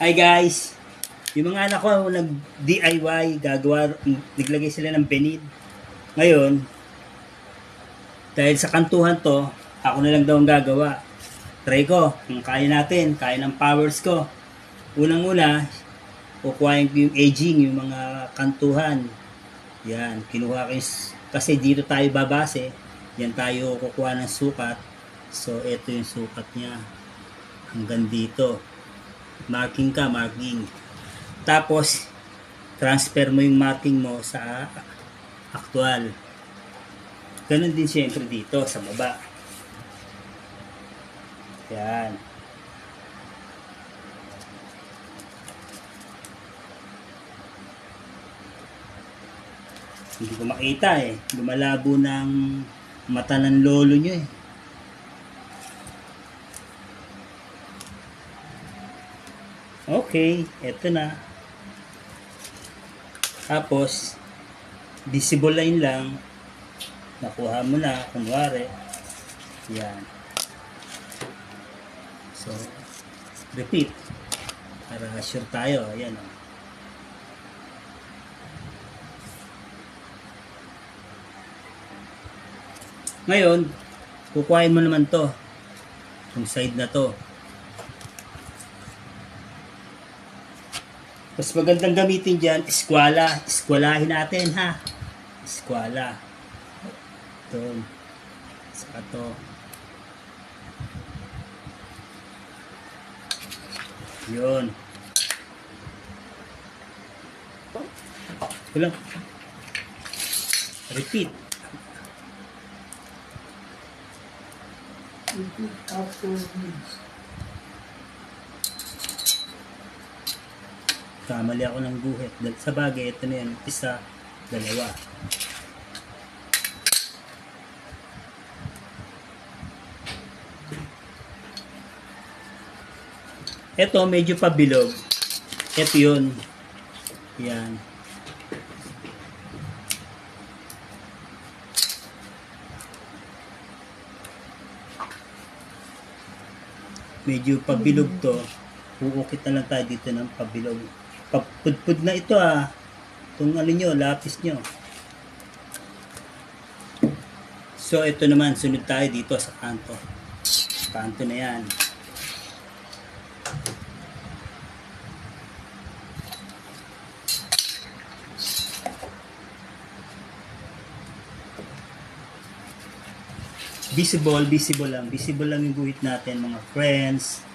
Hi guys! Yung mga anak ko nag-DIY, naglagay sila ng benid. Ngayon, dahil sa kantuhan to, ako na lang daw ang gagawa. Try ko, kung kaya natin, kaya ng powers ko. Unang-una, kukuhain ko yung aging, yung mga kantuhan. Yan, kinuha ko kasi dito tayo babase. Yan tayo kukuha ng sukat. So, ito yung sukat niya. Hanggang dito. Marking ka, marking. Tapos, transfer mo yung marking mo sa actual. Ganun din siyempre dito sa baba. Yan. Hindi ko makita eh. Lumalabo ng mata ng lolo nyo eh. Okay, eto na. Tapos, visible line lang. Nakuha mo na, kunwari. Yan. So, repeat. Para sure tayo. Ayan o. Ngayon, kukuhain mo naman to. Yung side na to. Mas magandang gamitin dyan, eskwala. Eskwalahin natin, ha? Eskwala. Ito. Saka to. Yun. Ito lang. Repeat. Repeat after me. Kamali ako ng guhit. Sa bagay, ito na yan. Isa, dalawa. Ito, medyo pabilog. Ito yun. Yan. Medyo pabilog to. Uukit na lang tayo dito ng pabilog. Papudpud na ito ah. Itong ano nyo, lapis nyo. So ito naman, sunod tayo dito sa kanto. Kanto na yan. Visible lang. Visible lang yung guhit natin mga friends.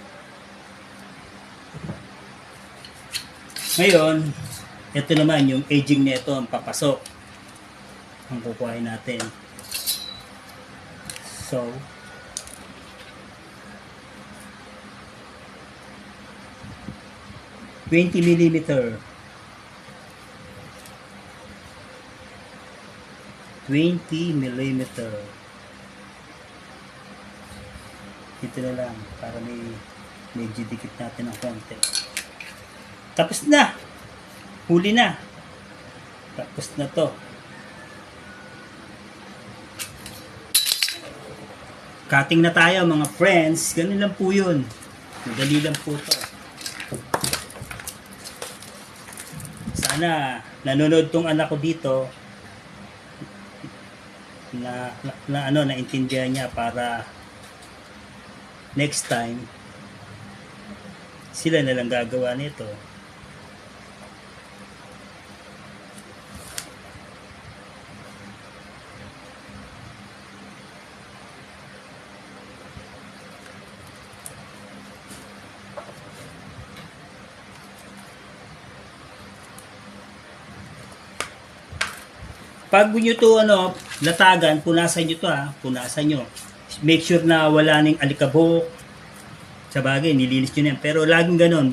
Ngayon, ito naman yung aging nito ang papasok. Ang kukuhain natin. So, $20 mm. 20 mm. Ito na lang para medyo dikit natin ng konti. Tapos na. Huli na. Tapos na to. Cutting na tayo mga friends. Ganun lang po yun. Madali lang po to. Sana nanonood tong anak ko dito na naintindihan niya para next time sila na lang gagawa nito. Pag nyo to latagan, punasan nyo to ha. Punasan nyo. Make sure na wala ning alikabok. Sa bagay, nilinis nyo na yan. Pero laging ganon.